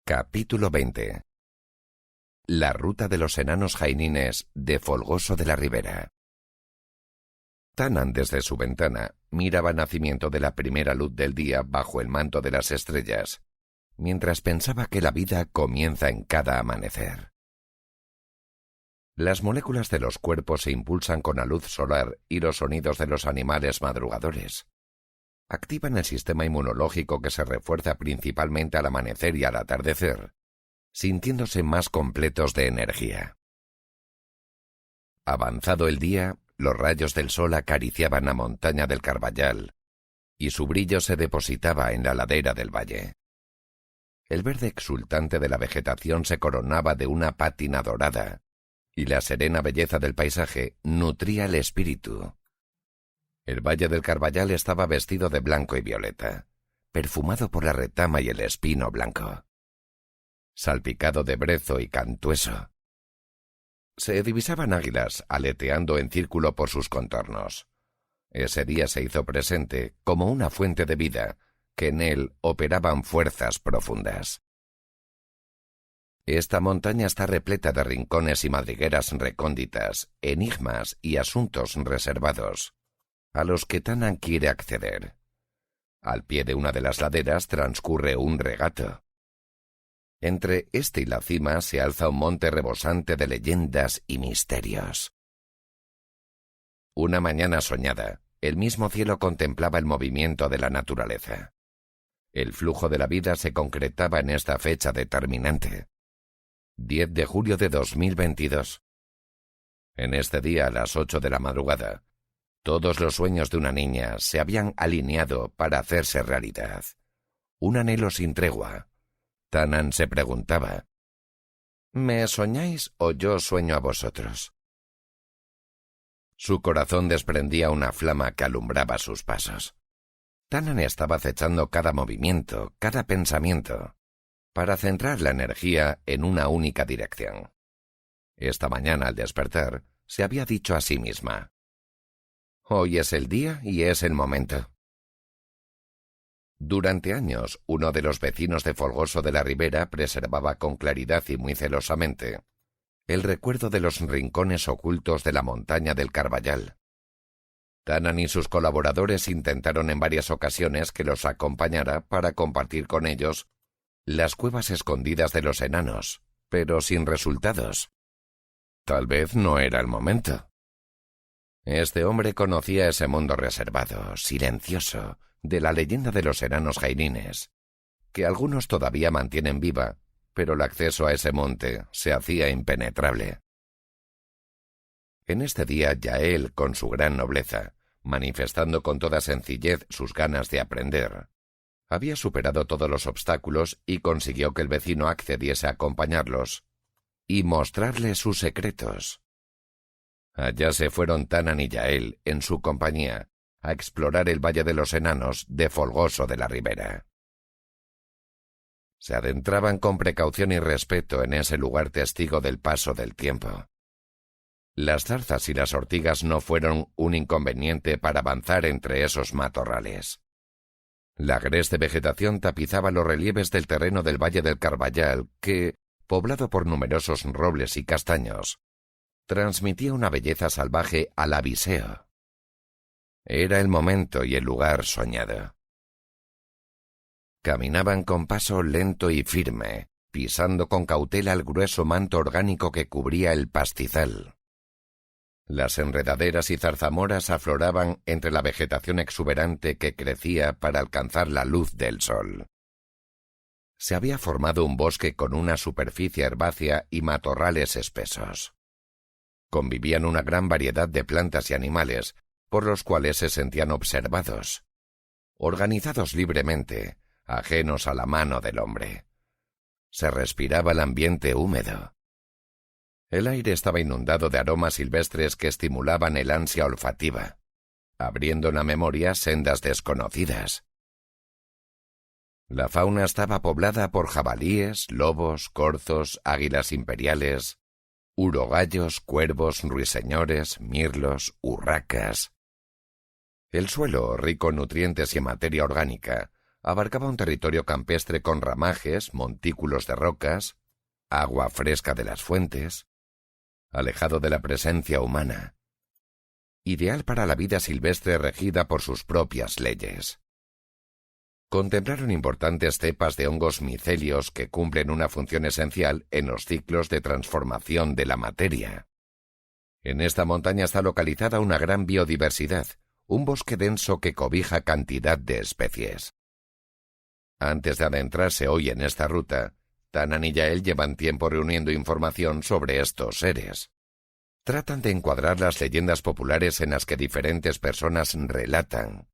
Capítulo 20. La ruta de los enanos jainines de Folgoso de la Ribera. Tanan desde su ventana miraba el nacimiento de la primera luz del día bajo el manto de las estrellas, mientras pensaba que la vida comienza en cada amanecer. Las moléculas de los cuerpos se impulsan con la luz solar y los sonidos de los animales madrugadores. Activan el sistema inmunológico que se refuerza principalmente al amanecer y al atardecer, sintiéndose más completos de energía. Avanzado el día, los rayos del sol acariciaban la montaña del Carballal, y su brillo se depositaba en la ladera del valle. El verde exultante de la vegetación se coronaba de una pátina dorada, y la serena belleza del paisaje nutría el espíritu. El valle del Carballal estaba vestido de blanco y violeta, perfumado por la retama y el espino blanco, salpicado de brezo y cantueso. Se divisaban águilas aleteando en círculo por sus contornos. Ese día se hizo presente como una fuente de vida, que en él operaban fuerzas profundas. Esta montaña está repleta de rincones y madrigueras recónditas, enigmas y asuntos reservados, a los que Tanan quiere acceder. Al pie de una de las laderas transcurre un regato. Entre este y la cima se alza un monte rebosante de leyendas y misterios. Una mañana soñada, el mismo cielo contemplaba el movimiento de la naturaleza. El flujo de la vida se concretaba en esta fecha determinante. 10 de julio de 2022. En este día, a las 8 de la madrugada, todos los sueños de una niña se habían alineado para hacerse realidad. Un anhelo sin tregua. Tanan se preguntaba: ¿me soñáis o yo sueño a vosotros? Su corazón desprendía una flama que alumbraba sus pasos. Tanan estaba acechando cada movimiento, cada pensamiento, para centrar la energía en una única dirección. Esta mañana, al despertar, se había dicho a sí misma: hoy es el día y es el momento. Durante años, uno de los vecinos de Folgoso de la Ribera preservaba con claridad y muy celosamente el recuerdo de los rincones ocultos de la montaña del Carballal. Tanan y sus colaboradores intentaron en varias ocasiones que los acompañara para compartir con ellos las cuevas escondidas de los enanos, pero sin resultados. Tal vez no era el momento. Este hombre conocía ese mundo reservado, silencioso, de la leyenda de los enanos jainines, que algunos todavía mantienen viva, pero el acceso a ese monte se hacía impenetrable. En este día, Yael, con su gran nobleza, manifestando con toda sencillez sus ganas de aprender, había superado todos los obstáculos y consiguió que el vecino accediese a acompañarlos y mostrarle sus secretos. Allá se fueron Tanan y Yael, en su compañía, a explorar el Valle de los Enanos de Folgoso de la Ribera. Se adentraban con precaución y respeto en ese lugar testigo del paso del tiempo. Las zarzas y las ortigas no fueron un inconveniente para avanzar entre esos matorrales. La agreste vegetación tapizaba los relieves del terreno del Valle del Carballal que, poblado por numerosos robles y castaños, transmitía una belleza salvaje al aviseo. Era el momento y el lugar soñado. Caminaban con paso lento y firme, pisando con cautela el grueso manto orgánico que cubría el pastizal. Las enredaderas y zarzamoras afloraban entre la vegetación exuberante que crecía para alcanzar la luz del sol. Se había formado un bosque con una superficie herbácea y matorrales espesos. Convivían una gran variedad de plantas y animales, por los cuales se sentían observados, organizados libremente, ajenos a la mano del hombre. Se respiraba el ambiente húmedo. El aire estaba inundado de aromas silvestres que estimulaban el ansia olfativa, abriendo en la memoria sendas desconocidas. La fauna estaba poblada por jabalíes, lobos, corzos, águilas imperiales, urogallos, cuervos, ruiseñores, mirlos, urracas. El suelo, rico en nutrientes y en materia orgánica, Abarcaba un territorio campestre con ramajes, montículos de rocas, agua fresca de las fuentes, alejado de la presencia humana, ideal para la vida silvestre regida por sus propias leyes. Contemplaron importantes cepas de hongos micelios que cumplen una función esencial en los ciclos de transformación de la materia. En esta montaña está localizada una gran biodiversidad, un bosque denso que cobija cantidad de especies. Antes de adentrarse hoy en esta ruta, Tanan y Yael llevan tiempo reuniendo información sobre estos seres. Tratan de encuadrar las leyendas populares en las que diferentes personas relatan,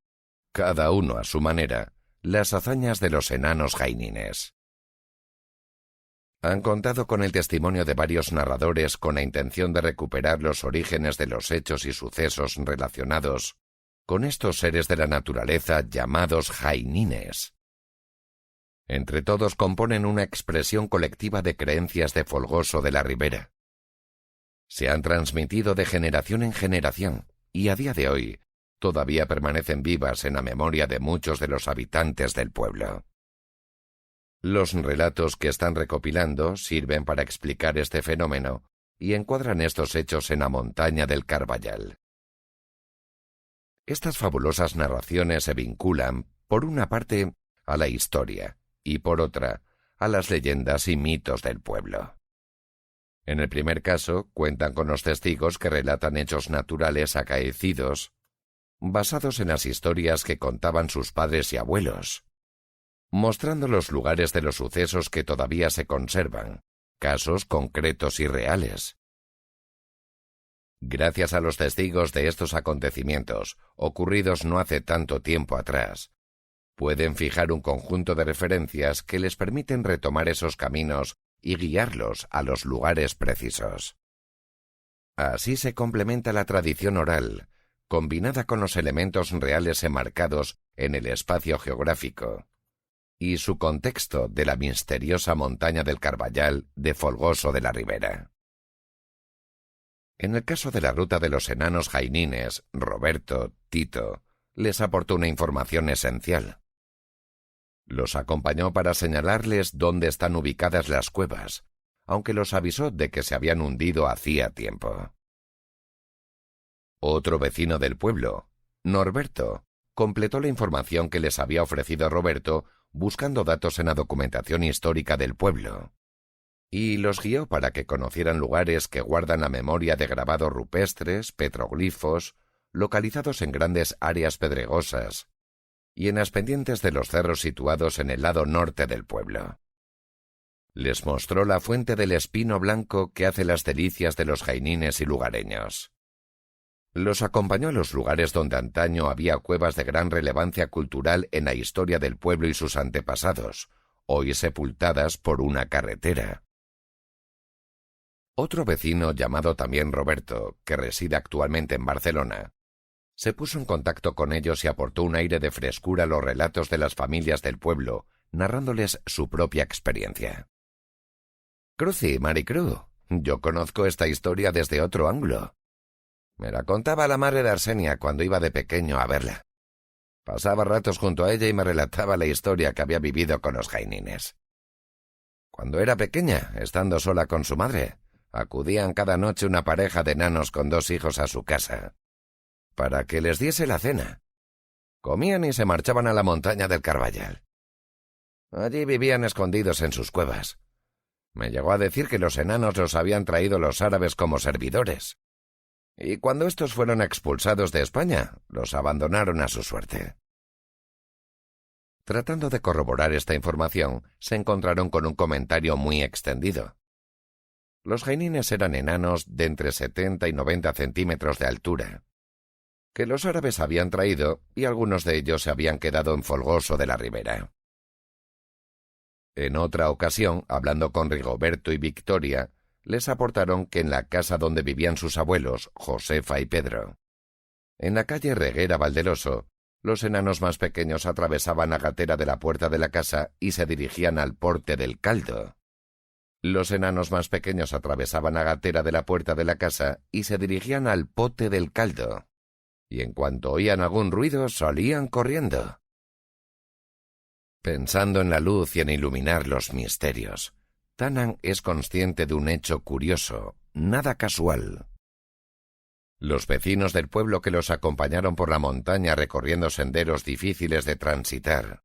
cada uno a su manera, las hazañas de los enanos jainines. Han contado con el testimonio de varios narradores con la intención de recuperar los orígenes de los hechos y sucesos relacionados con estos seres de la naturaleza llamados jainines. Entre todos componen una expresión colectiva de creencias de Folgoso de la Ribera. Se han transmitido de generación en generación y a día de hoy todavía permanecen vivas en la memoria de muchos de los habitantes del pueblo. Los relatos que están recopilando sirven para explicar este fenómeno y encuadran estos hechos en la montaña del Carballal. Estas fabulosas narraciones se vinculan, por una parte, a la historia y, por otra, a las leyendas y mitos del pueblo. En el primer caso, cuentan con los testigos que relatan hechos naturales acaecidos, basados en las historias que contaban sus padres y abuelos, mostrando los lugares de los sucesos que todavía se conservan, casos concretos y reales. Gracias a los testigos de estos acontecimientos, ocurridos no hace tanto tiempo atrás, pueden fijar un conjunto de referencias que les permiten retomar esos caminos y guiarlos a los lugares precisos. Así se complementa la tradición oral, combinada con los elementos reales enmarcados en el espacio geográfico, y su contexto de la misteriosa montaña del Carballal de Folgoso de la Ribera. En el caso de la ruta de los enanos jainines, Roberto, Tito, les aportó una información esencial. Los acompañó para señalarles dónde están ubicadas las cuevas, aunque los avisó de que se habían hundido hacía tiempo. Otro vecino del pueblo, Norberto, completó la información que les había ofrecido Roberto buscando datos en la documentación histórica del pueblo, y los guió para que conocieran lugares que guardan la memoria de grabados rupestres, petroglifos, localizados en grandes áreas pedregosas, y en las pendientes de los cerros situados en el lado norte del pueblo. Les mostró la fuente del espino blanco que hace las delicias de los jainines y lugareños. Los acompañó a los lugares donde antaño había cuevas de gran relevancia cultural en la historia del pueblo y sus antepasados, hoy sepultadas por una carretera. Otro vecino llamado también Roberto, que reside actualmente en Barcelona, se puso en contacto con ellos y aportó un aire de frescura a los relatos de las familias del pueblo, narrándoles su propia experiencia. «Cruci, Maricruz, yo conozco esta historia desde otro ángulo. Me la contaba la madre de Arsenia cuando iba de pequeño a verla. Pasaba ratos junto a ella y me relataba la historia que había vivido con los jainines. Cuando era pequeña, estando sola con su madre, acudían cada noche una pareja de enanos con 2 hijos a su casa, para que les diese la cena. Comían y se marchaban a la montaña del Carballal. Allí vivían escondidos en sus cuevas. Me llegó a decir que los enanos los habían traído los árabes como servidores, y cuando estos fueron expulsados de España, los abandonaron a su suerte». Tratando de corroborar esta información, se encontraron con un comentario muy extendido. Los jainines eran enanos de entre 70 y 90 centímetros de altura, que los árabes habían traído y algunos de ellos se habían quedado en Folgoso de la Ribera. En otra ocasión, hablando con Rigoberto y Victoria, les aportaron que en la casa donde vivían sus abuelos, Josefa y Pedro, en la calle Reguera Valdeloso, los enanos más pequeños atravesaban la gatera de la puerta de la casa y se dirigían al porte del caldo. Los enanos más pequeños atravesaban la gatera de la puerta de la casa y se dirigían al pote del caldo, y en cuanto oían algún ruido salían corriendo. Pensando en la luz y en iluminar los misterios, Tanan es consciente de un hecho curioso, nada casual. Los vecinos del pueblo que los acompañaron por la montaña recorriendo senderos difíciles de transitar,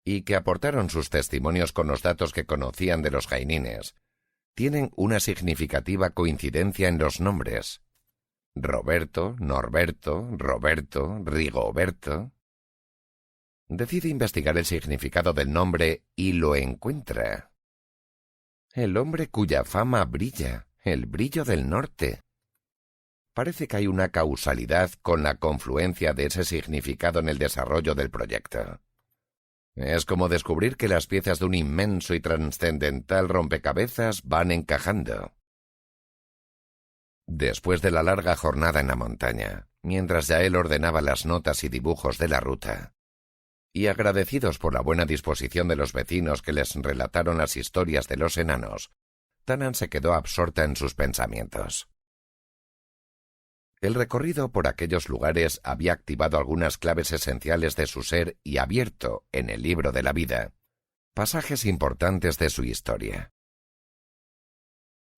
y que aportaron sus testimonios con los datos que conocían de los jainines, tienen una significativa coincidencia en los nombres. Roberto, Norberto, Roberto, Rigoberto. Decide investigar el significado del nombre y lo encuentra. El hombre cuya fama brilla, el brillo del norte. Parece que hay una causalidad con la confluencia de ese significado en el desarrollo del proyecto. Es como descubrir que las piezas de un inmenso y trascendental rompecabezas van encajando. Después de la larga jornada en la montaña, mientras Yael ordenaba las notas y dibujos de la ruta, y agradecidos por la buena disposición de los vecinos que les relataron las historias de los enanos, Tanan se quedó absorta en sus pensamientos. El recorrido por aquellos lugares había activado algunas claves esenciales de su ser y abierto, en el libro de la vida, pasajes importantes de su historia.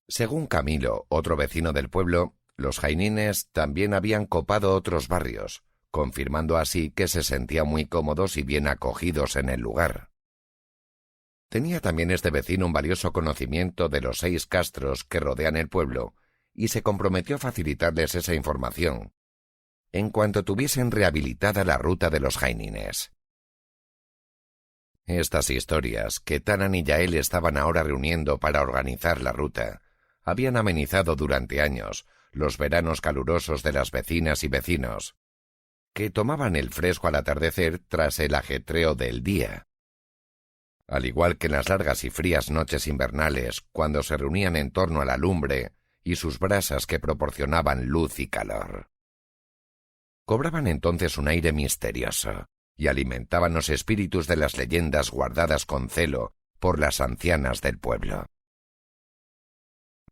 Según Camilo, otro vecino del pueblo, los jainines también habían copado otros barrios, confirmando así que se sentían muy cómodos y bien acogidos en el lugar. Tenía también este vecino un valioso conocimiento de los 6 castros que rodean el pueblo, y se comprometió a facilitarles esa información, en cuanto tuviesen rehabilitada la ruta de los jainines. Estas historias, que Tanan y Yael estaban ahora reuniendo para organizar la ruta, habían amenizado durante años los veranos calurosos de las vecinas y vecinos, que tomaban el fresco al atardecer tras el ajetreo del día. Al igual que en las largas y frías noches invernales, cuando se reunían en torno a la lumbre y sus brasas que proporcionaban luz y calor. Cobraban entonces un aire misterioso y alimentaban los espíritus de las leyendas guardadas con celo por las ancianas del pueblo.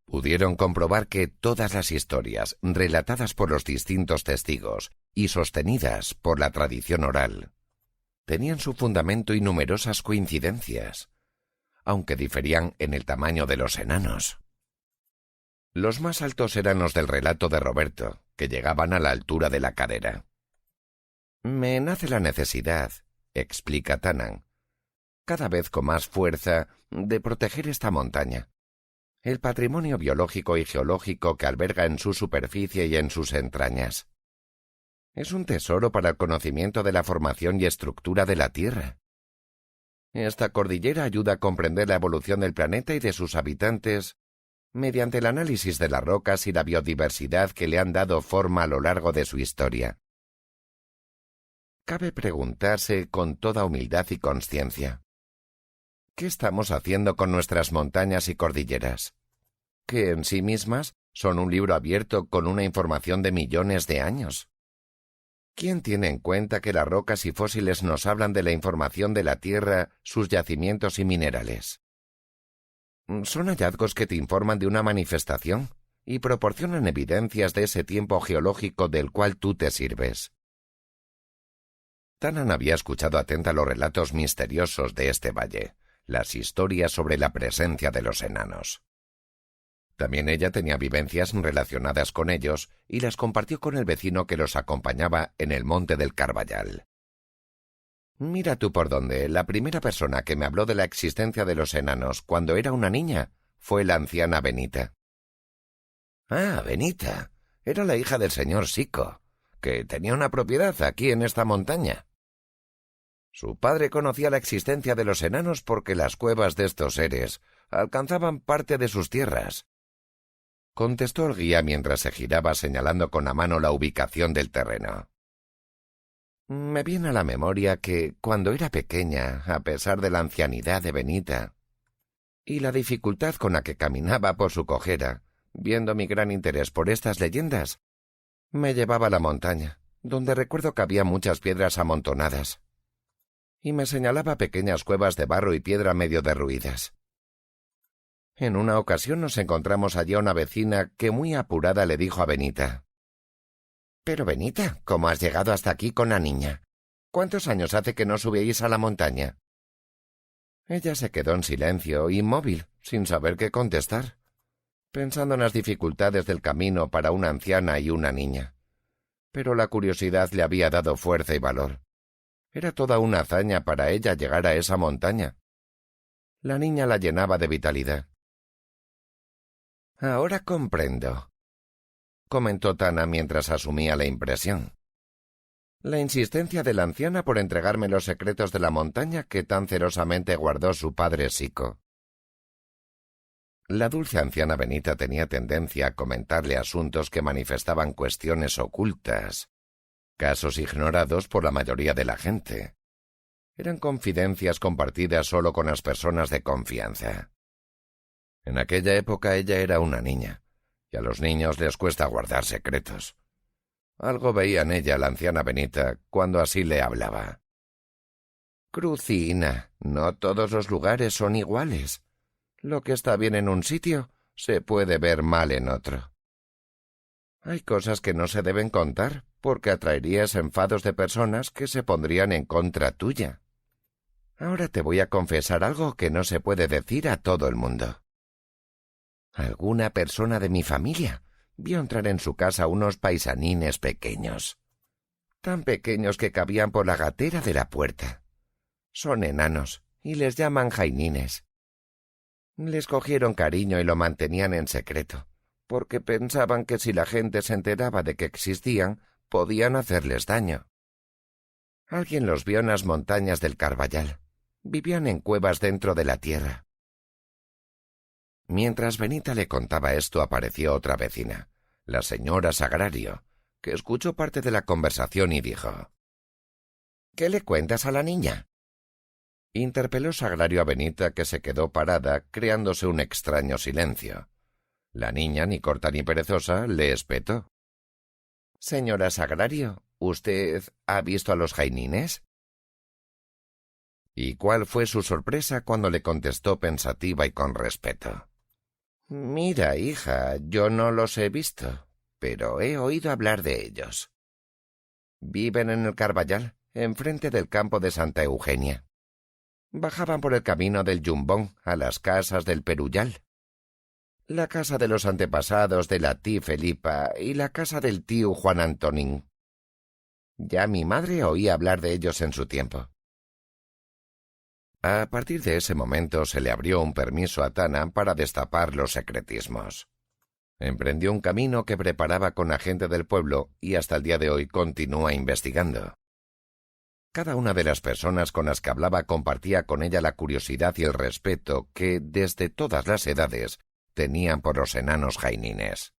Pudieron comprobar que todas las historias relatadas por los distintos testigos y sostenidas por la tradición oral tenían su fundamento y numerosas coincidencias, aunque diferían en el tamaño de los enanos. Los más altos eran los del relato de Roberto, que llegaban a la altura de la cadera. «Me nace la necesidad», explica Tanan, «cada vez con más fuerza, de proteger esta montaña. El patrimonio biológico y geológico que alberga en su superficie y en sus entrañas. Es un tesoro para el conocimiento de la formación y estructura de la Tierra. Esta cordillera ayuda a comprender la evolución del planeta y de sus habitantes mediante el análisis de las rocas y la biodiversidad que le han dado forma a lo largo de su historia. Cabe preguntarse con toda humildad y consciencia, ¿qué estamos haciendo con nuestras montañas y cordilleras? Que en sí mismas son un libro abierto con una información de millones de años. ¿Quién tiene en cuenta que las rocas y fósiles nos hablan de la información de la Tierra, sus yacimientos y minerales? Son hallazgos que te informan de una manifestación y proporcionan evidencias de ese tiempo geológico del cual tú te sirves. Tanan había escuchado atenta los relatos misteriosos de este valle, las historias sobre la presencia de los enanos. También ella tenía vivencias relacionadas con ellos y las compartió con el vecino que los acompañaba en el monte del Carballal. Mira tú por dónde, la primera persona que me habló de la existencia de los enanos cuando era una niña fue la anciana Benita. Ah, Benita, era la hija del señor Sico, que tenía una propiedad aquí en esta montaña. Su padre conocía la existencia de los enanos porque las cuevas de estos seres alcanzaban parte de sus tierras. Contestó el guía mientras se giraba señalando con la mano la ubicación del terreno. Me viene a la memoria que, cuando era pequeña, a pesar de la ancianidad de Benita y la dificultad con la que caminaba por su cojera, viendo mi gran interés por estas leyendas, me llevaba a la montaña, donde recuerdo que había muchas piedras amontonadas, y me señalaba pequeñas cuevas de barro y piedra medio derruidas. En una ocasión nos encontramos allí a una vecina que muy apurada le dijo a Benita: «Pero Benita, ¿cómo has llegado hasta aquí con la niña? ¿Cuántos años hace que no subíais a la montaña? Ella se quedó en silencio, inmóvil, sin saber qué contestar, pensando en las dificultades del camino para una anciana y una niña. Pero la curiosidad le había dado fuerza y valor. Era toda una hazaña para ella llegar a esa montaña. La niña la llenaba de vitalidad. «Ahora comprendo», comentó Tana mientras asumía la impresión. La insistencia de la anciana por entregarme los secretos de la montaña que tan celosamente guardó su padre Sico. La dulce anciana Benita tenía tendencia a comentarle asuntos que manifestaban cuestiones ocultas, casos ignorados por la mayoría de la gente. Eran confidencias compartidas solo con las personas de confianza. En aquella época ella era una niña, y a los niños les cuesta guardar secretos. Algo veía en ella la anciana Benita cuando así le hablaba. «Crucina, no todos los lugares son iguales. Lo que está bien en un sitio se puede ver mal en otro. Hay cosas que no se deben contar porque atraerías enfados de personas que se pondrían en contra tuya. Ahora te voy a confesar algo que no se puede decir a todo el mundo. Alguna persona de mi familia vio entrar en su casa unos paisanines pequeños, tan pequeños que cabían por la gatera de la puerta. Son enanos y les llaman jainines. Les cogieron cariño y lo mantenían en secreto, porque pensaban que si la gente se enteraba de que existían, podían hacerles daño. Alguien los vio en las montañas del Carballal. Vivían en cuevas dentro de la tierra. Mientras Benita le contaba esto, apareció otra vecina, la señora Sagrario, que escuchó parte de la conversación y dijo: «¿Qué le cuentas a la niña?». Interpeló Sagrario a Benita, que se quedó parada, creándose un extraño silencio. La niña, ni corta ni perezosa, le espetó: «Señora Sagrario, ¿usted ha visto a los jainines?». ¿Y cuál fue su sorpresa cuando le contestó pensativa y con respeto? «Mira, hija, yo no los he visto, pero he oído hablar de ellos. Viven en el Carballal, enfrente del campo de Santa Eugenia. Bajaban por el camino del Yumbón a las casas del Perullal. La casa de los antepasados de la tía Felipa y la casa del tío Juan Antonín. Ya mi madre oía hablar de ellos en su tiempo». A partir de ese momento se le abrió un permiso a Tana para destapar los secretismos. Emprendió un camino que preparaba con la gente del pueblo y hasta el día de hoy continúa investigando. Cada una de las personas con las que hablaba compartía con ella la curiosidad y el respeto que, desde todas las edades, tenían por los enanos jainines.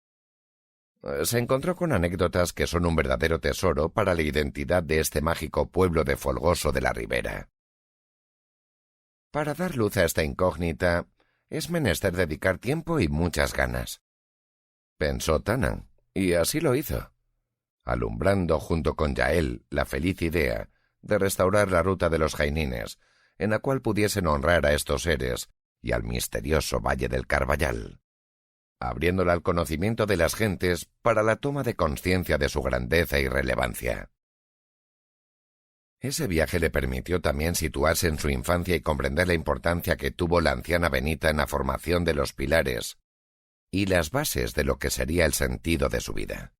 Se encontró con anécdotas que son un verdadero tesoro para la identidad de este mágico pueblo de Folgoso de la Ribera. Para dar luz a esta incógnita, es menester dedicar tiempo y muchas ganas, pensó Tana, y así lo hizo, alumbrando junto con Yael la feliz idea de restaurar la ruta de los jainines, en la cual pudiesen honrar a estos seres y al misterioso Valle del Carballal, abriéndola al conocimiento de las gentes para la toma de conciencia de su grandeza y relevancia. Ese viaje le permitió también situarse en su infancia y comprender la importancia que tuvo la anciana Benita en la formación de los pilares y las bases de lo que sería el sentido de su vida.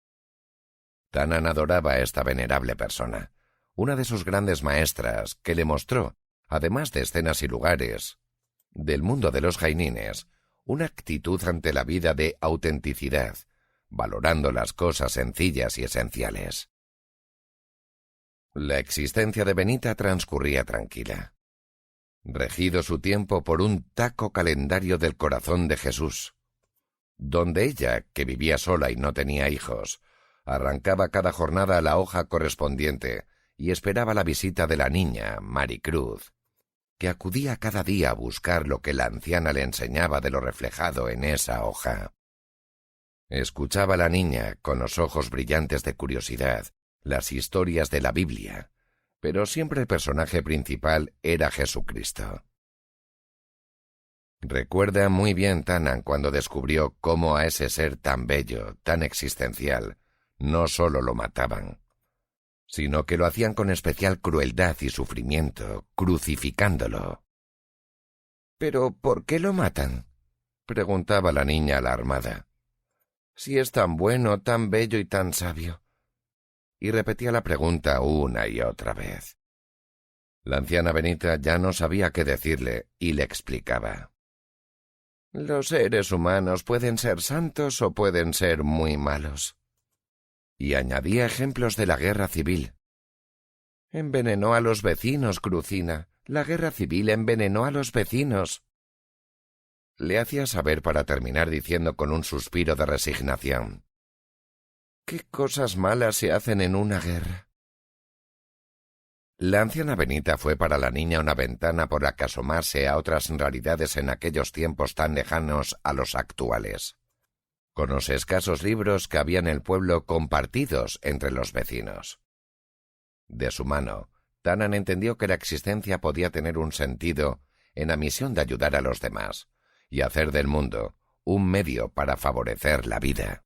Tanan adoraba a esta venerable persona, una de sus grandes maestras, que le mostró, además de escenas y lugares del mundo de los jainines, una actitud ante la vida de autenticidad, valorando las cosas sencillas y esenciales. La existencia de Benita transcurría tranquila, regido su tiempo por un taco calendario del corazón de Jesús, donde ella, que vivía sola y no tenía hijos, arrancaba cada jornada la hoja correspondiente y esperaba la visita de la niña, Maricruz, que acudía cada día a buscar lo que la anciana le enseñaba de lo reflejado en esa hoja. Escuchaba a la niña, con los ojos brillantes de curiosidad, las historias de la Biblia, pero siempre el personaje principal era Jesucristo. Recuerda muy bien Tanan cuando descubrió cómo a ese ser tan bello, tan existencial, no solo lo mataban, sino que lo hacían con especial crueldad y sufrimiento, crucificándolo. —¿Pero por qué lo matan? —preguntaba la niña alarmada. —Si es tan bueno, tan bello y tan sabio. Y repetía la pregunta una y otra vez. La anciana Benita ya no sabía qué decirle y le explicaba. Los seres humanos pueden ser santos o pueden ser muy malos. Y añadía ejemplos de la guerra civil. Envenenó a los vecinos, Crucina. La guerra civil envenenó a los vecinos. Le hacía saber para terminar diciendo con un suspiro de resignación. ¿Qué cosas malas se hacen en una guerra? La anciana Benita fue para la niña una ventana por la que asomarse a otras realidades en aquellos tiempos tan lejanos a los actuales, con los escasos libros que había en el pueblo compartidos entre los vecinos. De su mano, Tanan entendió que la existencia podía tener un sentido en la misión de ayudar a los demás y hacer del mundo un medio para favorecer la vida.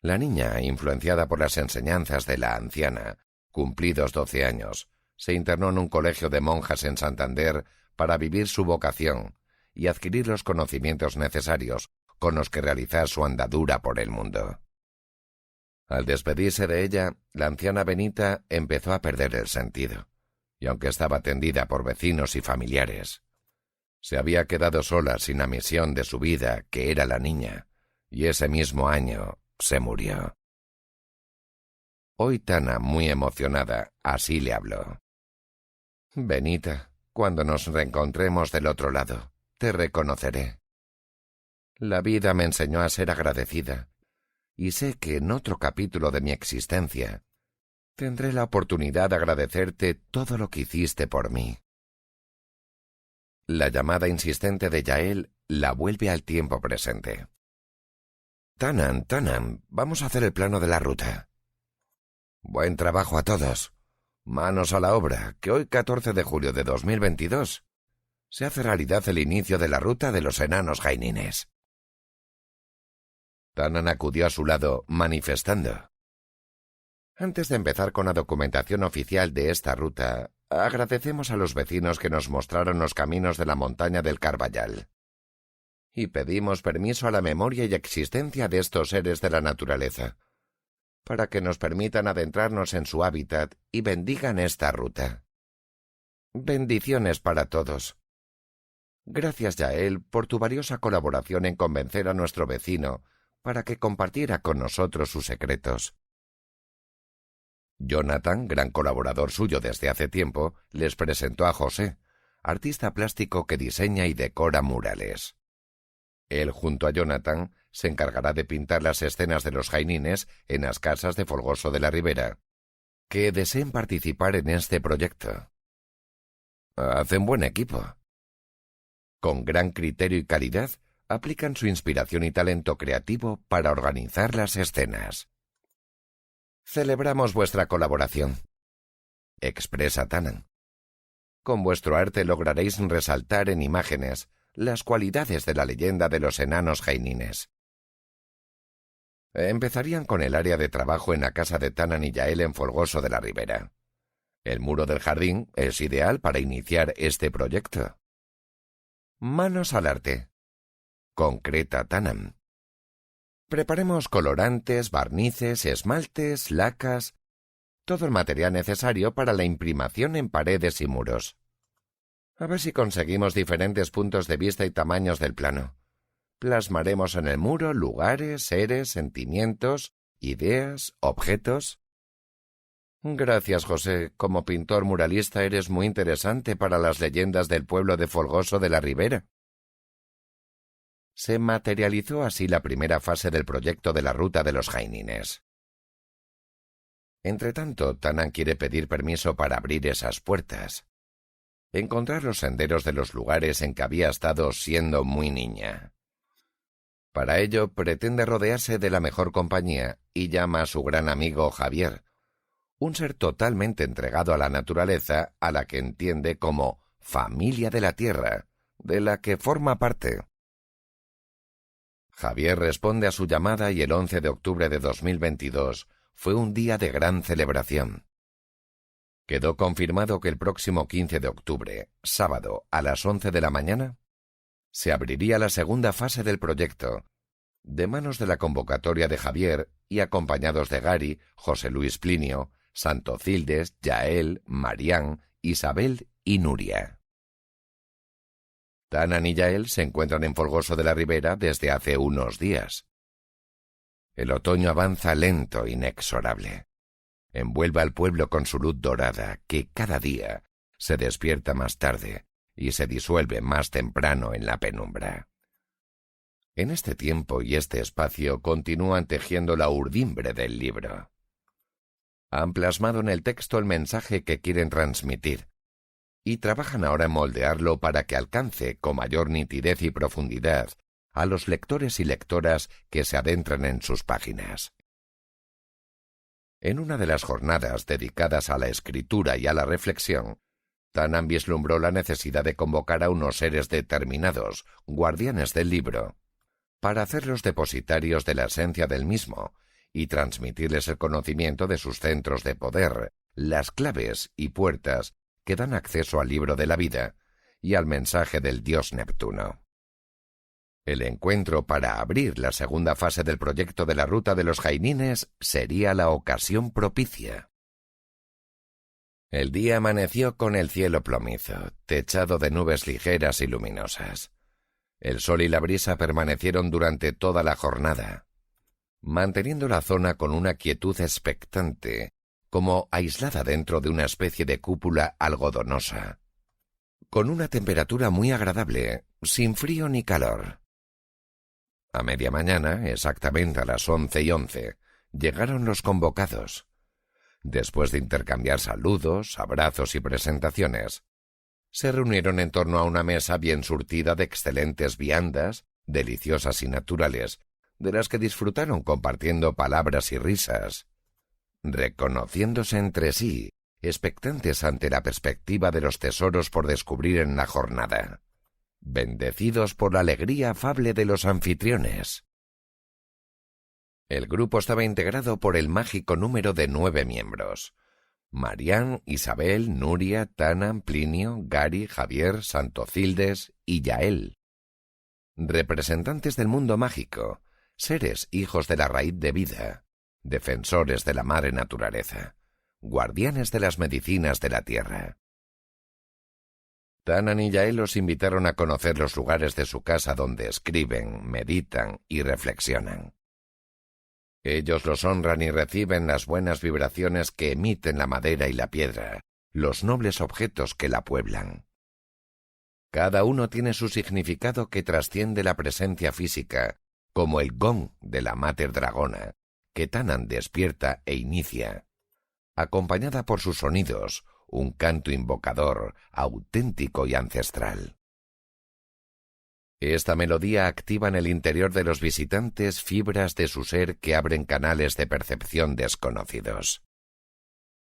La niña, influenciada por las enseñanzas de la anciana, cumplidos 12 años, se internó en un colegio de monjas en Santander para vivir su vocación y adquirir los conocimientos necesarios con los que realizar su andadura por el mundo. Al despedirse de ella, la anciana Benita empezó a perder el sentido, y aunque estaba atendida por vecinos y familiares, se había quedado sola sin la misión de su vida, que era la niña, y ese mismo año se murió. Hoy Tana, muy emocionada, así le habló. Benita, cuando nos reencontremos del otro lado, te reconoceré. La vida me enseñó a ser agradecida, y sé que en otro capítulo de mi existencia tendré la oportunidad de agradecerte todo lo que hiciste por mí. La llamada insistente de Yael la vuelve al tiempo presente. Tanan, vamos a hacer el plano de la ruta. Buen trabajo a todos. Manos a la obra, que hoy 14 de julio de 2022 se hace realidad el inicio de la ruta de los enanos jainines. Tanan acudió a su lado, manifestando. Antes de empezar con la documentación oficial de esta ruta, agradecemos a los vecinos que nos mostraron los caminos de la montaña del Carballal. Y pedimos permiso a la memoria y existencia de estos seres de la naturaleza, para que nos permitan adentrarnos en su hábitat y bendigan esta ruta. Bendiciones para todos. Gracias, Yael, por tu valiosa colaboración en convencer a nuestro vecino para que compartiera con nosotros sus secretos. Jonathan, gran colaborador suyo desde hace tiempo, les presentó a José, artista plástico que diseña y decora murales. Él, junto a Jonathan, se encargará de pintar las escenas de los jainines en las casas de Folgoso de la Ribera, que deseen participar en este proyecto. Hacen buen equipo. Con gran criterio y calidad, aplican su inspiración y talento creativo para organizar las escenas. Celebramos vuestra colaboración, expresa Tanan. Con vuestro arte lograréis resaltar en imágenes las cualidades de la leyenda de los enanos jainines. Empezarían con el área de trabajo en la casa de Tanan y Yael en Folgoso de la Ribera. El muro del jardín es ideal para iniciar este proyecto. Manos al arte, concreta Tanan. Preparemos colorantes, barnices, esmaltes, lacas, todo el material necesario para la imprimación en paredes y muros. A ver si conseguimos diferentes puntos de vista y tamaños del plano. Plasmaremos en el muro lugares, seres, sentimientos, ideas, objetos. Gracias, José. Como pintor muralista eres muy interesante para las leyendas del pueblo de Folgoso de la Ribera. Se materializó así la primera fase del proyecto de la ruta de los jainines. Entretanto, Tanan quiere pedir permiso para abrir esas puertas. Encontrar los senderos de los lugares en que había estado siendo muy niña. Para ello, pretende rodearse de la mejor compañía y llama a su gran amigo Javier, un ser totalmente entregado a la naturaleza, a la que entiende como familia de la tierra, de la que forma parte. Javier responde a su llamada y el 11 de octubre de 2022 fue un día de gran celebración. Quedó confirmado que el próximo 15 de octubre, sábado, a las 11 de la mañana, se abriría la segunda fase del proyecto, de manos de la convocatoria de Javier y acompañados de Gary, José Luis Plinio, Santocildes, Yael, Marián, Isabel y Nuria. Tanan y Yael se encuentran en Folgoso de la Ribera desde hace unos días. El otoño avanza lento, inexorable. Envuelve al pueblo con su luz dorada, que cada día se despierta más tarde y se disuelve más temprano en la penumbra. En este tiempo y este espacio continúan tejiendo la urdimbre del libro. Han plasmado en el texto el mensaje que quieren transmitir y trabajan ahora en moldearlo para que alcance con mayor nitidez y profundidad a los lectores y lectoras que se adentran en sus páginas. En una de las jornadas dedicadas a la escritura y a la reflexión, Tanan vislumbró la necesidad de convocar a unos seres determinados, guardianes del libro, para hacerlos depositarios de la esencia del mismo y transmitirles el conocimiento de sus centros de poder, las claves y puertas que dan acceso al libro de la vida y al mensaje del dios Neptuno. El encuentro para abrir la segunda fase del proyecto de la Ruta de los Jainines sería la ocasión propicia. El día amaneció con el cielo plomizo, techado de nubes ligeras y luminosas. El sol y la brisa permanecieron durante toda la jornada, manteniendo la zona con una quietud expectante, como aislada dentro de una especie de cúpula algodonosa, con una temperatura muy agradable, sin frío ni calor. A media mañana, exactamente a las 11:11, llegaron los convocados. Después de intercambiar saludos, abrazos y presentaciones, se reunieron en torno a una mesa bien surtida de excelentes viandas, deliciosas y naturales, de las que disfrutaron compartiendo palabras y risas, reconociéndose entre sí, expectantes ante la perspectiva de los tesoros por descubrir en la jornada, bendecidos por la alegría afable de los anfitriones. El grupo estaba integrado por el mágico número de 9 miembros: Marián, Isabel, Nuria, Tanan, Plinio, Gary, Javier, Santocildes y Yael. Representantes del mundo mágico, seres hijos de la raíz de vida, defensores de la madre naturaleza, guardianes de las medicinas de la tierra. Tanan y Yael los invitaron a conocer los lugares de su casa donde escriben, meditan y reflexionan. Ellos los honran y reciben las buenas vibraciones que emiten la madera y la piedra, los nobles objetos que la pueblan. Cada uno tiene su significado que trasciende la presencia física, como el gong de la Mater Dragona, que Tanan despierta e inicia, acompañada por sus sonidos, un canto invocador, auténtico y ancestral. Esta melodía activa en el interior de los visitantes fibras de su ser que abren canales de percepción desconocidos.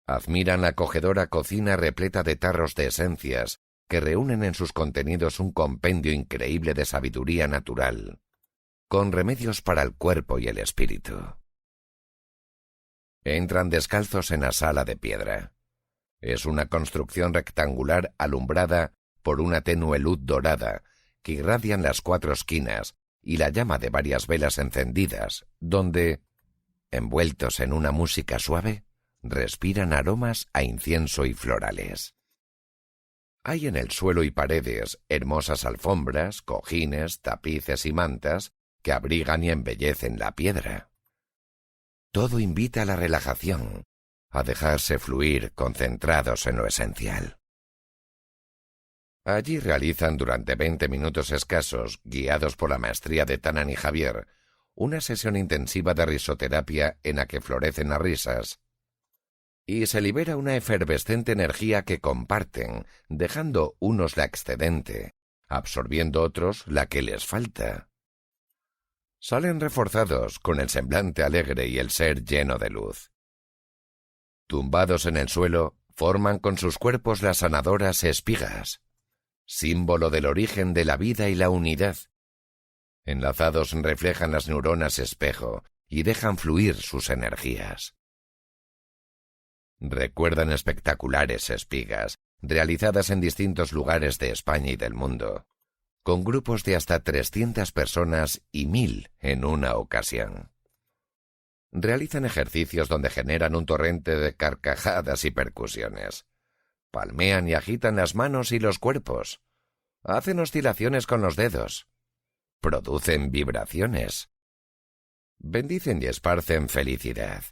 Admiran la acogedora cocina repleta de tarros de esencias que reúnen en sus contenidos un compendio increíble de sabiduría natural, con remedios para el cuerpo y el espíritu. Entran descalzos en la sala de piedra. Es una construcción rectangular alumbrada por una tenue luz dorada que irradian las 4 esquinas y la llama de varias velas encendidas, donde, envueltos en una música suave, respiran aromas a incienso y florales. Hay en el suelo y paredes hermosas alfombras, cojines, tapices y mantas que abrigan y embellecen la piedra. Todo invita a la relajación, a dejarse fluir concentrados en lo esencial. Allí realizan durante 20 minutos escasos, guiados por la maestría de Tanan y Javier, una sesión intensiva de risoterapia en la que florecen las risas y se libera una efervescente energía que comparten, dejando unos la excedente, absorbiendo otros la que les falta. Salen reforzados, con el semblante alegre y el ser lleno de luz. Tumbados en el suelo, forman con sus cuerpos las sanadoras espigas, símbolo del origen de la vida y la unidad. Enlazados reflejan las neuronas espejo y dejan fluir sus energías. Recuerdan espectaculares espigas, realizadas en distintos lugares de España y del mundo, con grupos de hasta 300 personas y 1000 en una ocasión. Realizan ejercicios donde generan un torrente de carcajadas y percusiones. Palmean y agitan las manos y los cuerpos. Hacen oscilaciones con los dedos. Producen vibraciones. Bendicen y esparcen felicidad.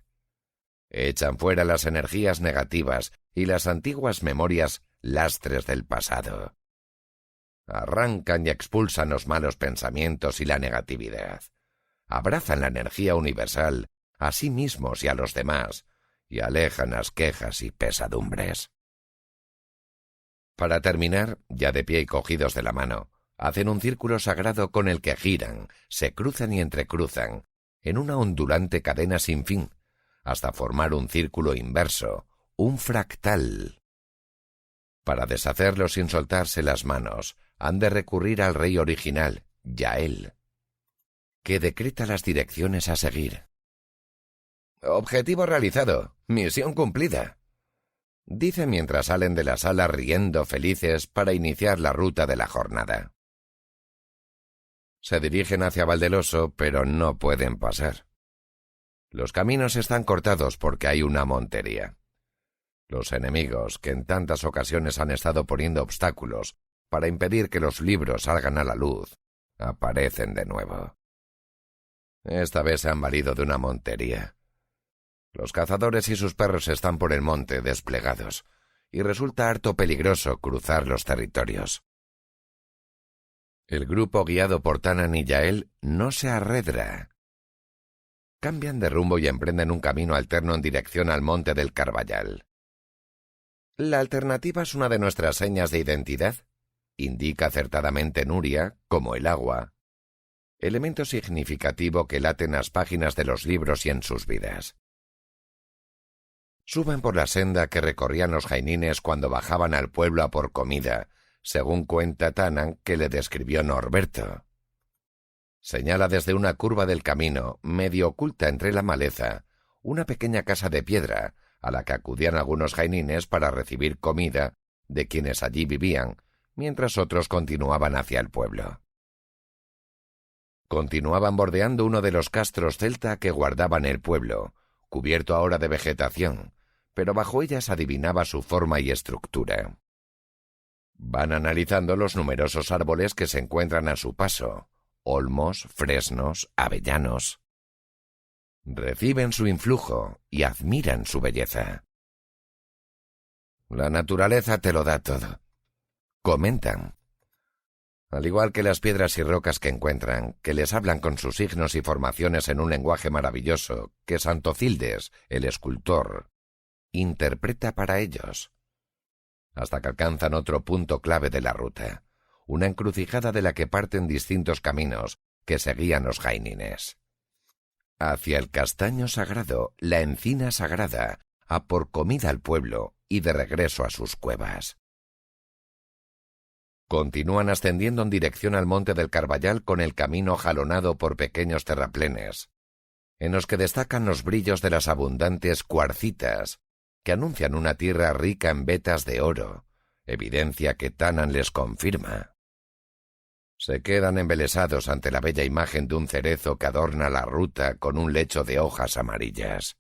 Echan fuera las energías negativas y las antiguas memorias lastres del pasado. Arrancan y expulsan los malos pensamientos y la negatividad. Abrazan la energía universal a sí mismos y a los demás, y alejan las quejas y pesadumbres. Para terminar, ya de pie y cogidos de la mano, hacen un círculo sagrado con el que giran, se cruzan y entrecruzan, en una ondulante cadena sin fin, hasta formar un círculo inverso, un fractal. Para deshacerlo sin soltarse las manos, han de recurrir al rey original, Yael, que decreta las direcciones a seguir. «Objetivo realizado, misión cumplida», dice mientras salen de la sala riendo felices para iniciar la ruta de la jornada. Se dirigen hacia Valdeloso, pero no pueden pasar. Los caminos están cortados porque hay una montería. Los enemigos, que en tantas ocasiones han estado poniendo obstáculos para impedir que los libros salgan a la luz, aparecen de nuevo. Esta vez se han valido de una montería. Los cazadores y sus perros están por el monte desplegados, y resulta harto peligroso cruzar los territorios. El grupo guiado por Tanan y Yael no se arredra. Cambian de rumbo y emprenden un camino alterno en dirección al monte del Carballal. «La alternativa es una de nuestras señas de identidad», indica acertadamente Nuria, como el agua, elemento significativo que late en las páginas de los libros y en sus vidas. Suben por la senda que recorrían los jainines cuando bajaban al pueblo a por comida, según cuenta Tanan, que le describió Norberto. Señala desde una curva del camino, medio oculta entre la maleza, una pequeña casa de piedra, a la que acudían algunos jainines para recibir comida de quienes allí vivían, mientras otros continuaban hacia el pueblo. Continuaban bordeando uno de los castros celta que guardaban el pueblo, cubierto ahora de vegetación, pero bajo ellas adivinaba su forma y estructura. Van analizando los numerosos árboles que se encuentran a su paso, olmos, fresnos, avellanos. Reciben su influjo y admiran su belleza. «La naturaleza te lo da todo», comentan. Al igual que las piedras y rocas que encuentran, que les hablan con sus signos y formaciones en un lenguaje maravilloso que Santocildes, el escultor, interpreta para ellos, hasta que alcanzan otro punto clave de la ruta, una encrucijada de la que parten distintos caminos que seguían los jainines. Hacia el castaño sagrado, la encina sagrada, a por comida al pueblo y de regreso a sus cuevas. Continúan ascendiendo en dirección al monte del Carballal con el camino jalonado por pequeños terraplenes, en los que destacan los brillos de las abundantes cuarcitas, que anuncian una tierra rica en vetas de oro, evidencia que Tanan les confirma. Se quedan embelesados ante la bella imagen de un cerezo que adorna la ruta con un lecho de hojas amarillas.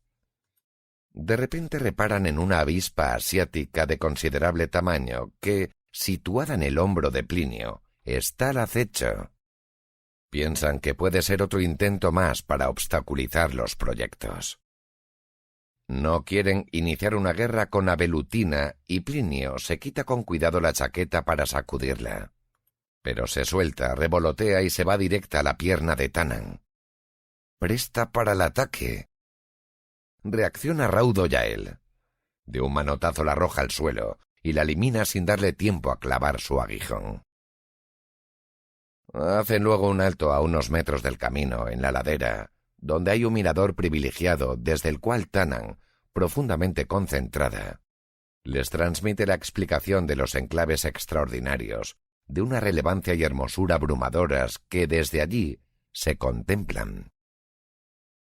De repente reparan en una avispa asiática de considerable tamaño que, situada en el hombro de Plinio, está al acecho. Piensan que puede ser otro intento más para obstaculizar los proyectos. No quieren iniciar una guerra con Abelutina y Plinio se quita con cuidado la chaqueta para sacudirla. Pero se suelta, revolotea y se va directa a la pierna de Tanan. Presta para el ataque. Reacciona raudo Yael. De un manotazo la arroja al suelo y la elimina sin darle tiempo a clavar su aguijón. Hacen luego un alto a unos metros del camino, en la ladera, donde hay un mirador privilegiado desde el cual Tanan, profundamente concentrada, les transmite la explicación de los enclaves extraordinarios, de una relevancia y hermosura abrumadoras que desde allí se contemplan.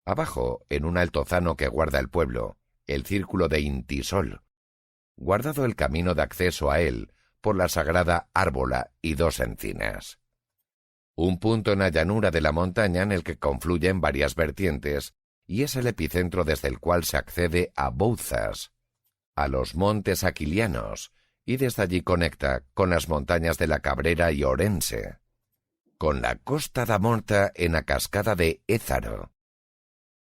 Abajo, en un altozano que guarda el pueblo, el círculo de Intisol, guardado el camino de acceso a él por la sagrada Árbola y 2 encinas. Un punto en la llanura de la montaña en el que confluyen varias vertientes y es el epicentro desde el cual se accede a Bouzas, a los montes Aquilianos, y desde allí conecta con las montañas de la Cabrera y Orense, con la Costa da Morta en la cascada de Ézaro,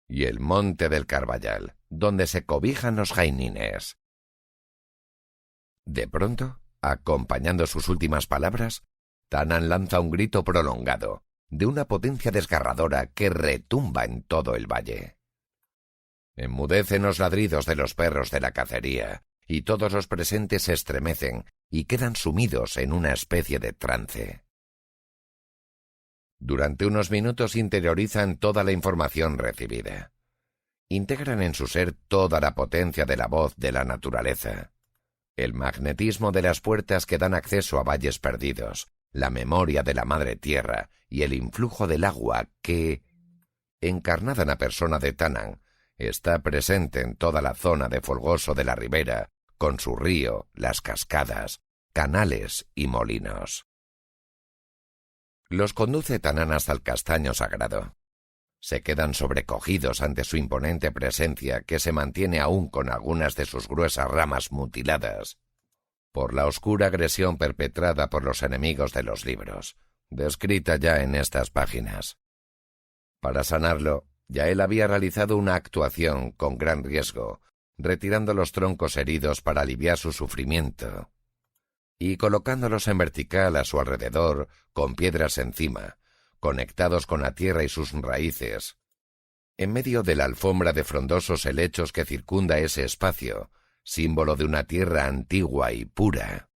y el monte del Carballal, donde se cobijan los jainines. De pronto, acompañando sus últimas palabras, Tanan lanza un grito prolongado, de una potencia desgarradora que retumba en todo el valle. Enmudecen los ladridos de los perros de la cacería, y todos los presentes se estremecen y quedan sumidos en una especie de trance. Durante unos minutos interiorizan toda la información recibida. Integran en su ser toda la potencia de la voz de la naturaleza, el magnetismo de las puertas que dan acceso a valles perdidos, la memoria de la madre tierra y el influjo del agua que, encarnada en la persona de Tanan, está presente en toda la zona de Folgoso de la Ribera, con su río, las cascadas, canales y molinos. Los conduce Tanan hasta el castaño sagrado. Se quedan sobrecogidos ante su imponente presencia que se mantiene aún con algunas de sus gruesas ramas mutiladas por la oscura agresión perpetrada por los enemigos de los libros, descrita ya en estas páginas. Para sanarlo, ya él había realizado una actuación con gran riesgo, retirando los troncos heridos para aliviar su sufrimiento y colocándolos en vertical a su alrededor con piedras encima, conectados con la tierra y sus raíces, en medio de la alfombra de frondosos helechos que circunda ese espacio, símbolo de una tierra antigua y pura.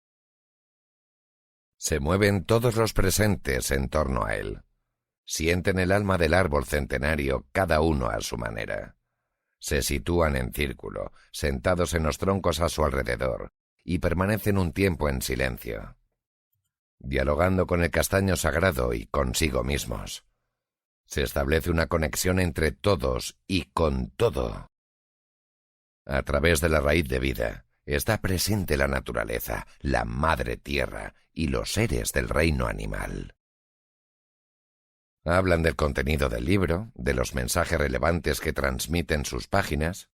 Se mueven todos los presentes en torno a él. Sienten el alma del árbol centenario, cada uno a su manera. Se sitúan en círculo, sentados en los troncos a su alrededor, y permanecen un tiempo en silencio, dialogando con el castaño sagrado y consigo mismos. Se establece una conexión entre todos y con todo. A través de la raíz de vida está presente la naturaleza, la madre tierra y los seres del reino animal. Hablan del contenido del libro, de los mensajes relevantes que transmiten sus páginas.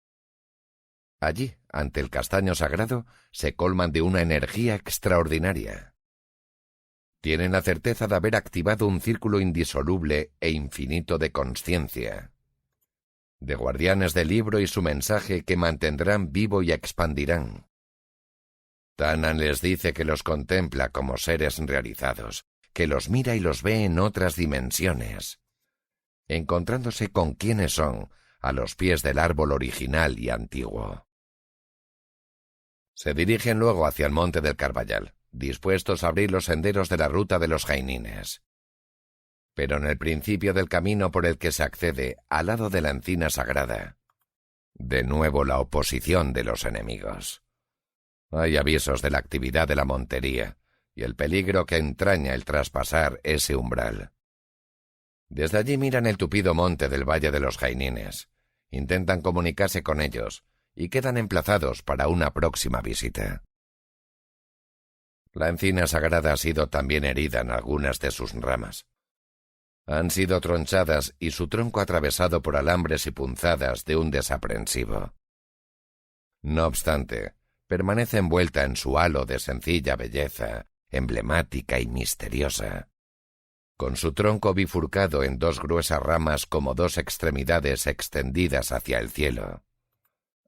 Allí, ante el castaño sagrado, se colman de una energía extraordinaria. Tienen la certeza de haber activado un círculo indisoluble e infinito de consciencia, de guardianes del libro y su mensaje que mantendrán vivo y expandirán. Tanan les dice que los contempla como seres realizados, que los mira y los ve en otras dimensiones, encontrándose con quienes son a los pies del árbol original y antiguo. Se dirigen luego hacia el monte del Carballal, dispuestos a abrir los senderos de la ruta de los jainines. Pero en el principio del camino por el que se accede, al lado de la encina sagrada, de nuevo la oposición de los enemigos. Hay avisos de la actividad de la montería y el peligro que entraña el traspasar ese umbral. Desde allí miran el tupido monte del Valle de los Jainines, intentan comunicarse con ellos y quedan emplazados para una próxima visita. La encina sagrada ha sido también herida en algunas de sus ramas. Han sido tronchadas y su tronco atravesado por alambres y punzadas de un desaprensivo. No obstante, permanece envuelta en su halo de sencilla belleza, emblemática y misteriosa, con su tronco bifurcado en 2 gruesas ramas como 2 extremidades extendidas hacia el cielo,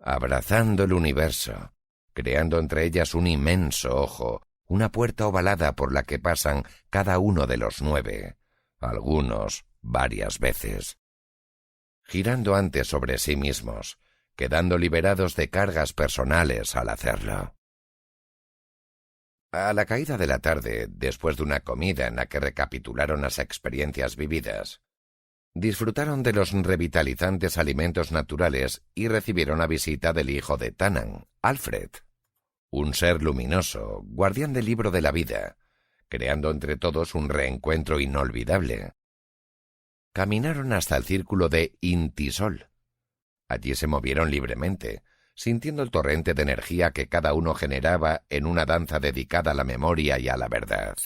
abrazando el universo, creando entre ellas un inmenso ojo, una puerta ovalada por la que pasan cada uno de los 9, algunos varias veces, girando antes sobre sí mismos, quedando liberados de cargas personales al hacerlo. A la caída de la tarde, después de una comida en la que recapitularon las experiencias vividas, disfrutaron de los revitalizantes alimentos naturales y recibieron la visita del hijo de Tanan, Alfred, un ser luminoso, guardián del libro de la vida, creando entre todos un reencuentro inolvidable. Caminaron hasta el círculo de Intisol. Allí se movieron libremente, sintiendo el torrente de energía que cada uno generaba en una danza dedicada a la memoria y a la verdad.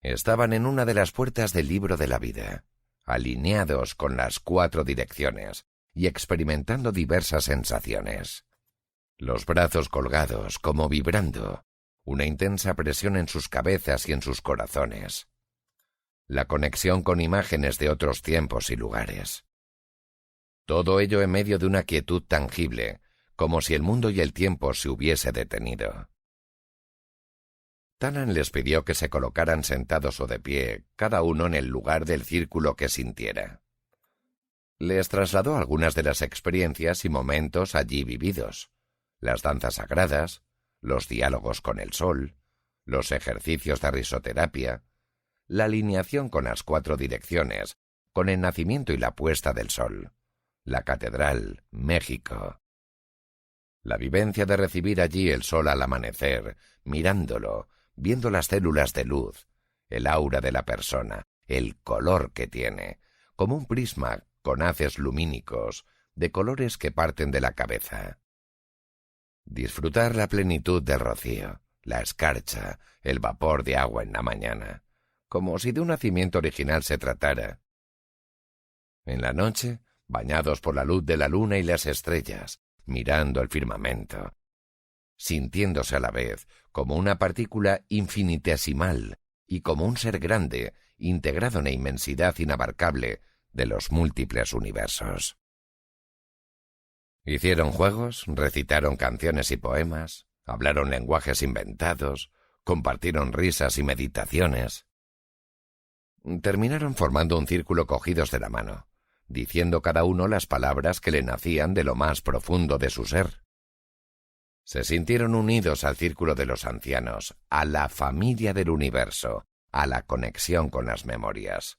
Estaban en una de las puertas del libro de la vida, alineados con las 4 direcciones y experimentando diversas sensaciones. Los brazos colgados, como vibrando, una intensa presión en sus cabezas y en sus corazones. La conexión con imágenes de otros tiempos y lugares. Todo ello en medio de una quietud tangible, como si el mundo y el tiempo se hubiese detenido. Tanan les pidió que se colocaran sentados o de pie, cada uno en el lugar del círculo que sintiera. Les trasladó algunas de las experiencias y momentos allí vividos, las danzas sagradas, los diálogos con el sol, los ejercicios de risoterapia, la alineación con las 4 direcciones, con el nacimiento y la puesta del sol, la catedral, México. La vivencia de recibir allí el sol al amanecer, mirándolo, viendo las células de luz, el aura de la persona, el color que tiene, como un prisma con haces lumínicos, de colores que parten de la cabeza. Disfrutar la plenitud del rocío, la escarcha, el vapor de agua en la mañana, como si de un nacimiento original se tratara. En la noche, bañados por la luz de la luna y las estrellas, mirando el firmamento, sintiéndose a la vez como una partícula infinitesimal y como un ser grande, integrado en la inmensidad inabarcable de los múltiples universos. Hicieron juegos, recitaron canciones y poemas, hablaron lenguajes inventados, compartieron risas y meditaciones. Terminaron formando un círculo cogidos de la mano, diciendo cada uno las palabras que le nacían de lo más profundo de su ser. Se sintieron unidos al círculo de los ancianos, a la familia del universo, a la conexión con las memorias.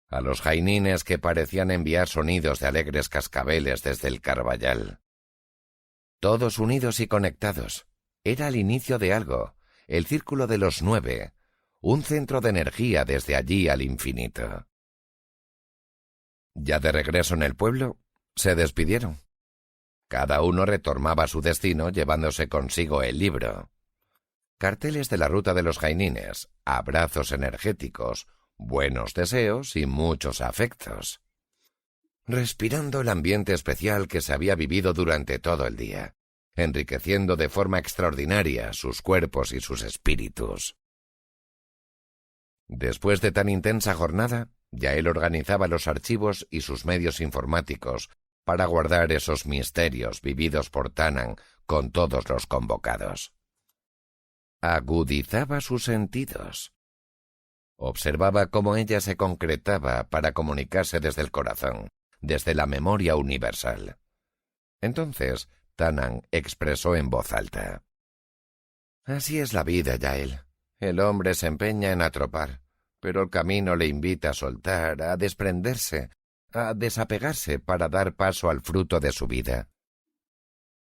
A los jainines que parecían enviar sonidos de alegres cascabeles desde el Carballal. Todos unidos y conectados. Era el inicio de algo, el círculo de los 9, un centro de energía desde allí al infinito. Ya de regreso en el pueblo, se despidieron. Cada uno retomaba su destino llevándose consigo el libro. Carteles de la ruta de los jainines, abrazos energéticos, buenos deseos y muchos afectos. Respirando el ambiente especial que se había vivido durante todo el día, enriqueciendo de forma extraordinaria sus cuerpos y sus espíritus. Después de tan intensa jornada, Yael organizaba los archivos y sus medios informáticos para guardar esos misterios vividos por Tanan con todos los convocados. Agudizaba sus sentidos. Observaba cómo ella se concretaba para comunicarse desde el corazón, desde la memoria universal. Entonces, Tanan expresó en voz alta: «Así es la vida, Yael. El hombre se empeña en atropar, pero el camino le invita a soltar, a desprenderse, a desapegarse para dar paso al fruto de su vida.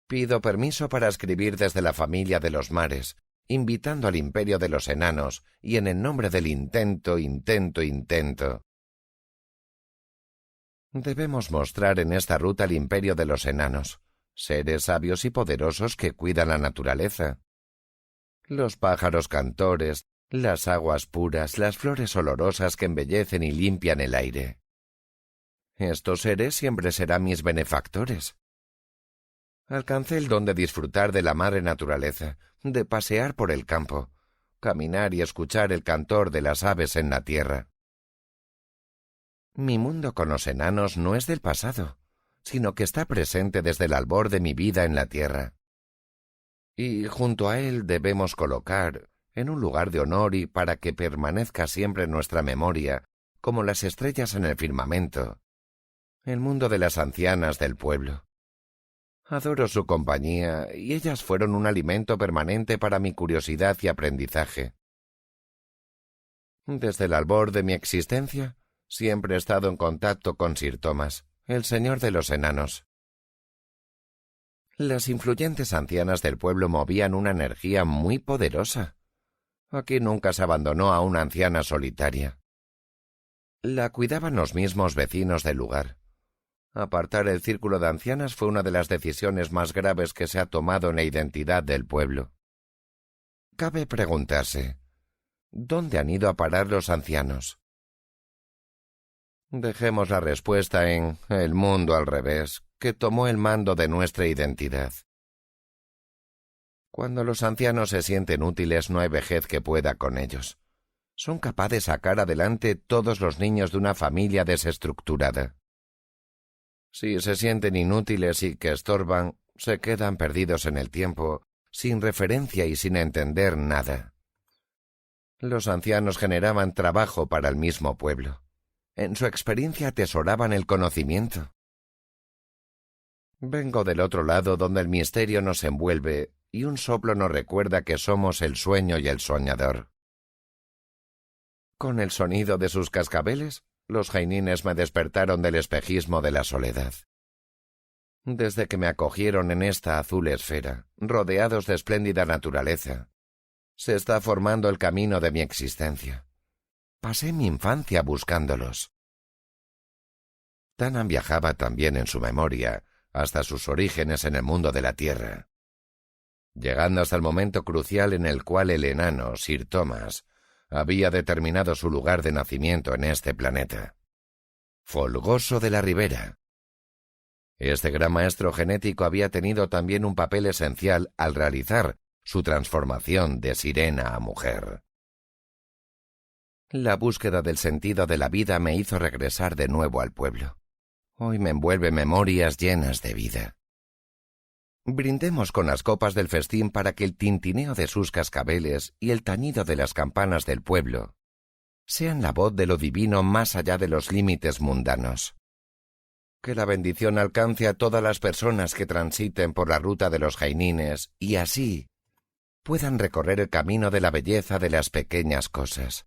Pido permiso para escribir desde la familia de los mares, invitando al imperio de los enanos y en el nombre del intento. Debemos mostrar en esta ruta el imperio de los enanos, seres sabios y poderosos que cuidan la naturaleza. Los pájaros cantores, las aguas puras, las flores olorosas que embellecen y limpian el aire. Estos seres siempre serán mis benefactores. Alcancé el don de disfrutar de la madre naturaleza, de pasear por el campo, caminar y escuchar el cantor de las aves en la tierra. Mi mundo con los enanos no es del pasado, sino que está presente desde el albor de mi vida en la tierra. Y junto a él debemos colocar, en un lugar de honor y para que permanezca siempre en nuestra memoria, como las estrellas en el firmamento, el mundo de las ancianas del pueblo. Adoro su compañía, y ellas fueron un alimento permanente para mi curiosidad y aprendizaje. Desde el albor de mi existencia, siempre he estado en contacto con Sir Thomas, el señor de los enanos. Las influyentes ancianas del pueblo movían una energía muy poderosa. Aquí nunca se abandonó a una anciana solitaria. La cuidaban los mismos vecinos del lugar. Apartar el círculo de ancianas fue una de las decisiones más graves que se ha tomado en la identidad del pueblo. Cabe preguntarse, ¿dónde han ido a parar los ancianos? Dejemos la respuesta en el mundo al revés, que tomó el mando de nuestra identidad. Cuando los ancianos se sienten útiles, no hay vejez que pueda con ellos. Son capaces de sacar adelante todos los niños de una familia desestructurada. Si se sienten inútiles y que estorban, se quedan perdidos en el tiempo, sin referencia y sin entender nada. Los ancianos generaban trabajo para el mismo pueblo. En su experiencia atesoraban el conocimiento. Vengo del otro lado donde el misterio nos envuelve y un soplo nos recuerda que somos el sueño y el soñador. Con el sonido de sus cascabeles, los jainines me despertaron del espejismo de la soledad. Desde que me acogieron en esta azul esfera, rodeados de espléndida naturaleza, se está formando el camino de mi existencia. Pasé mi infancia buscándolos. Tanan viajaba también en su memoria hasta sus orígenes en el mundo de la tierra, llegando hasta el momento crucial en el cual el enano Sir Thomas había determinado su lugar de nacimiento en este planeta. Folgoso de la Ribera. Este gran maestro genético había tenido también un papel esencial al realizar su transformación de sirena a mujer. La búsqueda del sentido de la vida me hizo regresar de nuevo al pueblo. Hoy me envuelve memorias llenas de vida. Brindemos con las copas del festín para que el tintineo de sus cascabeles y el tañido de las campanas del pueblo sean la voz de lo divino más allá de los límites mundanos. Que la bendición alcance a todas las personas que transiten por la ruta de los jainines y así puedan recorrer el camino de la belleza de las pequeñas cosas.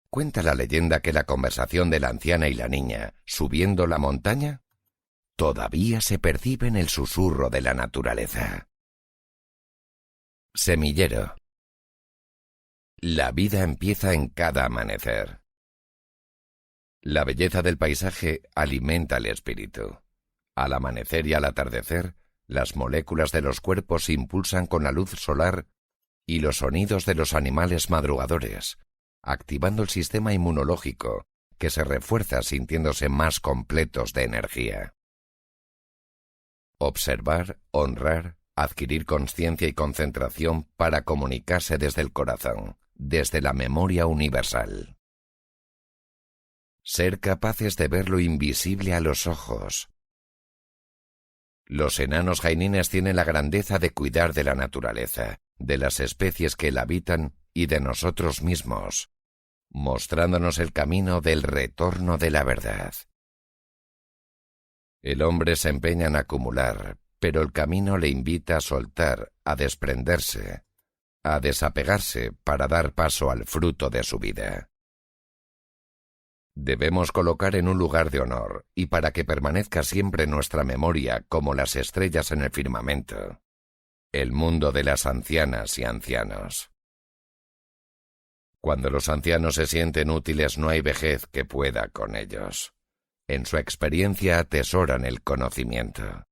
Cuenta la leyenda que la conversación de la anciana y la niña, subiendo la montaña, todavía se percibe en el susurro de la naturaleza. Semillero. La vida empieza en cada amanecer. La belleza del paisaje alimenta el espíritu. Al amanecer y al atardecer, las moléculas de los cuerpos se impulsan con la luz solar y los sonidos de los animales madrugadores, activando el sistema inmunológico, que se refuerza sintiéndose más completos de energía. Observar, honrar, adquirir conciencia y concentración para comunicarse desde el corazón, desde la memoria universal. Ser capaces de ver lo invisible a los ojos. Los enanos jainines tienen la grandeza de cuidar de la naturaleza, de las especies que la habitan y de nosotros mismos, mostrándonos el camino del retorno de la verdad. El hombre se empeña en acumular, pero el camino le invita a soltar, a desprenderse, a desapegarse para dar paso al fruto de su vida. Debemos colocar en un lugar de honor, y para que permanezca siempre en nuestra memoria como las estrellas en el firmamento, el mundo de las ancianas y ancianos. Cuando los ancianos se sienten útiles, no hay vejez que pueda con ellos. En su experiencia atesoran el conocimiento.